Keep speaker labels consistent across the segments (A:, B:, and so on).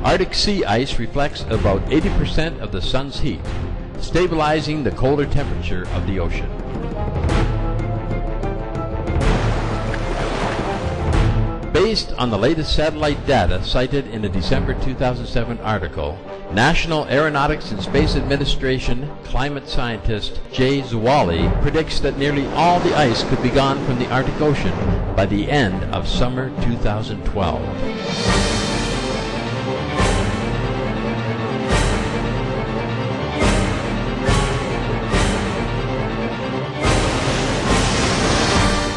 A: Arctic sea ice reflects about 80% of the sun's heat, stabilizing the colder temperature of the ocean. Based on the latest satellite data cited in a December 2007 article, National Aeronautics and Space Administration climate scientist Jay Zwally predicts that nearly all the ice could be gone from the Arctic Ocean by the end of summer 2012.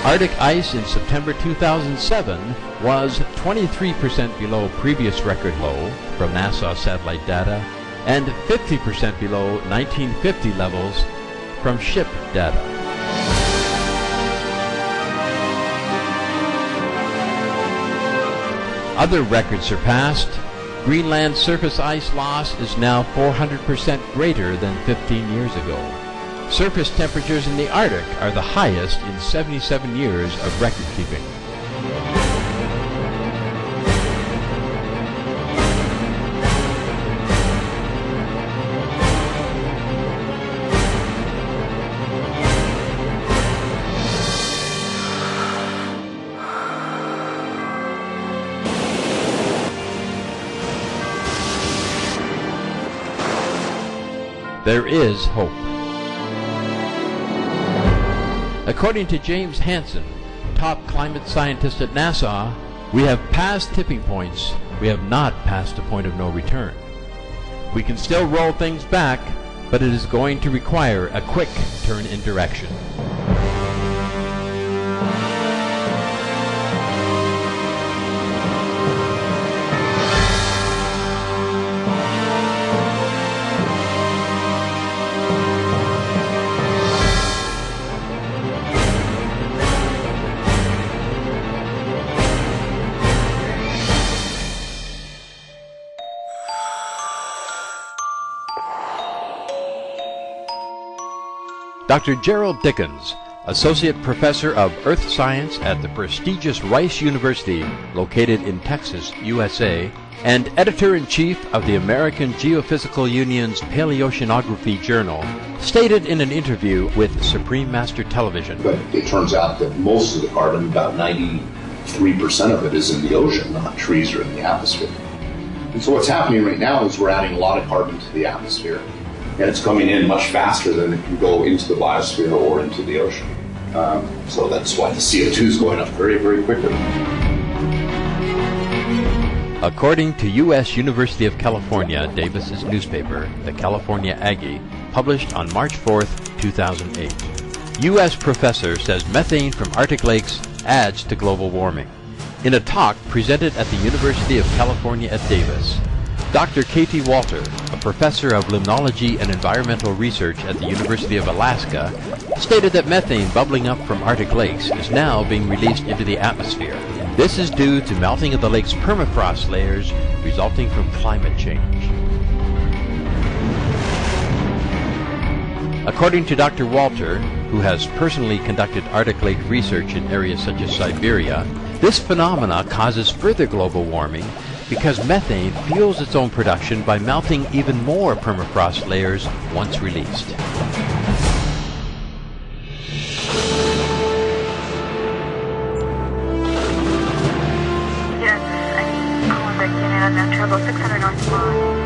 A: Arctic ice in September 2007 was 23% below previous record low from NASA satellite data and 50% below 1950 levels from ship data. Other records surpassed. Greenland surface ice loss is now 400% greater than 15 years ago. Surface temperatures in the Arctic are the highest in 77 years of record keeping. There is hope. According to James Hansen, top climate scientist at NASA, we have passed tipping points. We have not passed a point of no return. We can still roll things back, but it is going to require a quick turn in direction. Dr. Gerald Dickens, Associate Professor of Earth Science at the prestigious Rice University, located in Texas, USA, and Editor-in-Chief of the American Geophysical Union's Paleoceanography Journal, stated in an interview with Supreme Master Television.
B: But it turns out that most of the carbon, about 93% of it, is in the ocean, not trees or in the atmosphere. And so what's happening right now is we're adding a lot of carbon to the atmosphere. And it's coming in much faster than it can go into the biosphere or into the ocean. So that's why the CO2 is going up very, very quickly.
A: According to U.S. University of California Davis's newspaper, the California Aggie, published on March 4, 2008, U.S. professor says methane from Arctic lakes adds to global warming. In a talk presented at the University of California at Davis, Dr. Katie Walter, a professor of limnology and environmental research at the University of Alaska, stated that methane bubbling up from Arctic lakes is now being released into the atmosphere. This is due to melting of the lake's permafrost layers resulting from climate change. According to Dr. Walter, who has personally conducted Arctic lake research in areas such as Siberia, this phenomena causes further global warming because methane fuels its own production by melting even more permafrost layers once released.
C: Yes, I'm calling back in and I'm trouble 600 North Mont.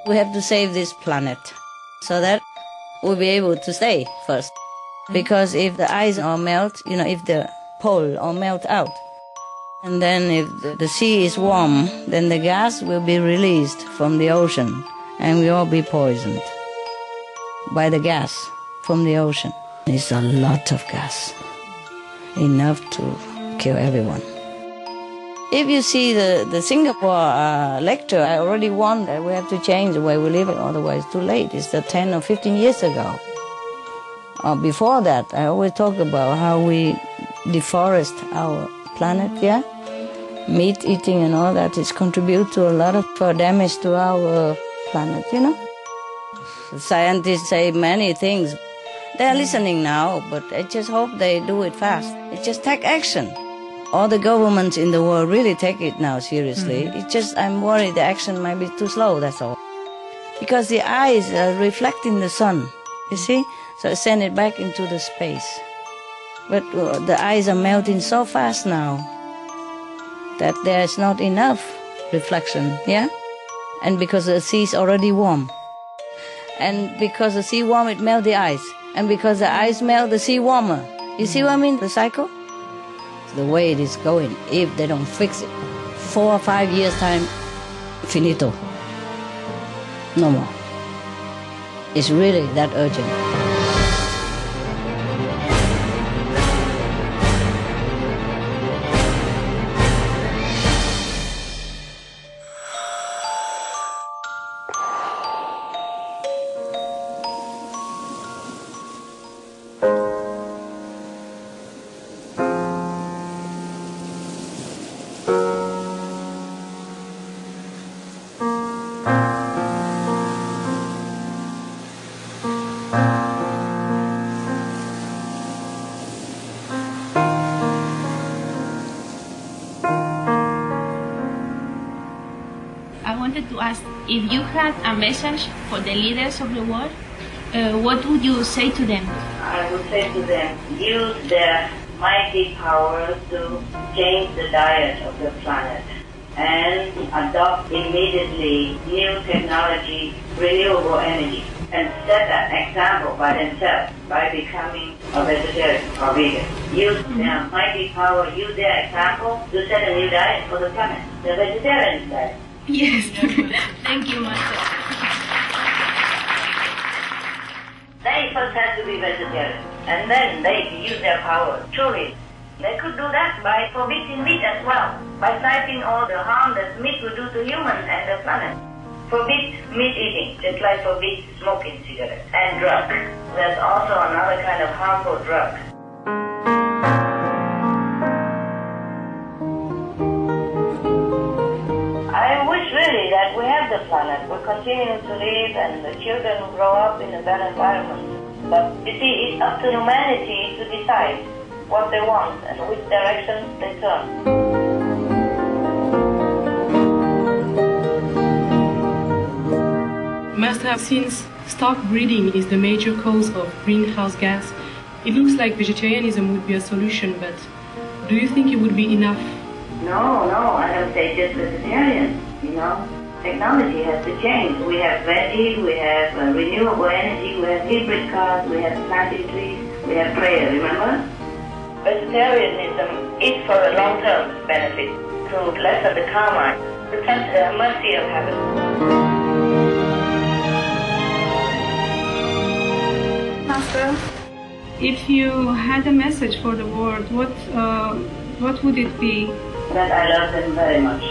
D: We have to save this planet so that we'll be able to stay first. Because if the ice all melt, if the pole all melt out, and then if the sea is warm, then the gas will be released from the ocean and we'll all be poisoned by the gas from the ocean. It's a lot of gas, enough to kill everyone. If you see the Singapore lecture, I already warned that we have to change the way we live, otherwise it's too late. It's 10 or 15 years ago. Before that, I always talk about how we deforest our planet, yeah? meat eating and all that is contribute to a lot of damage to our planet, you know. Scientists say many things. They're listening now, but I just hope they do it fast. It just take action. All the governments in the world really take it now seriously. It's just I'm worried the action might be too slow, that's all. Because the eyes are reflecting the sun, you see? So I send it back into the space. But the eyes are melting so fast now that there's not enough reflection, yeah? And because the sea is already warm. And because the sea warm, it melts the ice. And because the ice melt, the sea warmer. You see what I mean, the cycle? The way it is going, if they don't fix it, 4 or 5 years' time, finito. No more. It's really that urgent.
E: I wanted to ask, if you had a message for the leaders of the world, what would you say to them?
F: I would say to them, use their mighty power to change the diet of the planet and adopt immediately new technology, renewable energy, and set an example by themselves by becoming a vegetarian or vegan. Use their mighty power, use their example to set a new diet for the planet, the vegetarian diet.
E: Yes, thank you, Master.
F: They first have to be vegetarian, and then they use their power. Truly, they could do that by forbidding meat as well, by citing all the harm that meat will do to humans and the planet. Forbid meat eating, just like forbid smoking cigarettes and drugs. There's also another kind of harmful drug. I wish really that we have the planet, we continue to live and the children will grow up in a better environment. But you see, it's up to humanity to decide what they want and which direction they turn.
G: Must have, since stock breeding is the major cause of greenhouse gas, it looks like vegetarianism would be a solution, but do you think it would be enough?
F: No, I don't say just vegetarian, you know. Technology has to change. We have veggies, we have renewable energy, we have hybrid cars, we have planting trees, we have prayer, remember? Vegetarianism is for a long-term benefit, to lessen the karma, to touch the mercy of heaven.
E: Master?
G: If you had a message for the world, what would it be?
F: That I love them very much.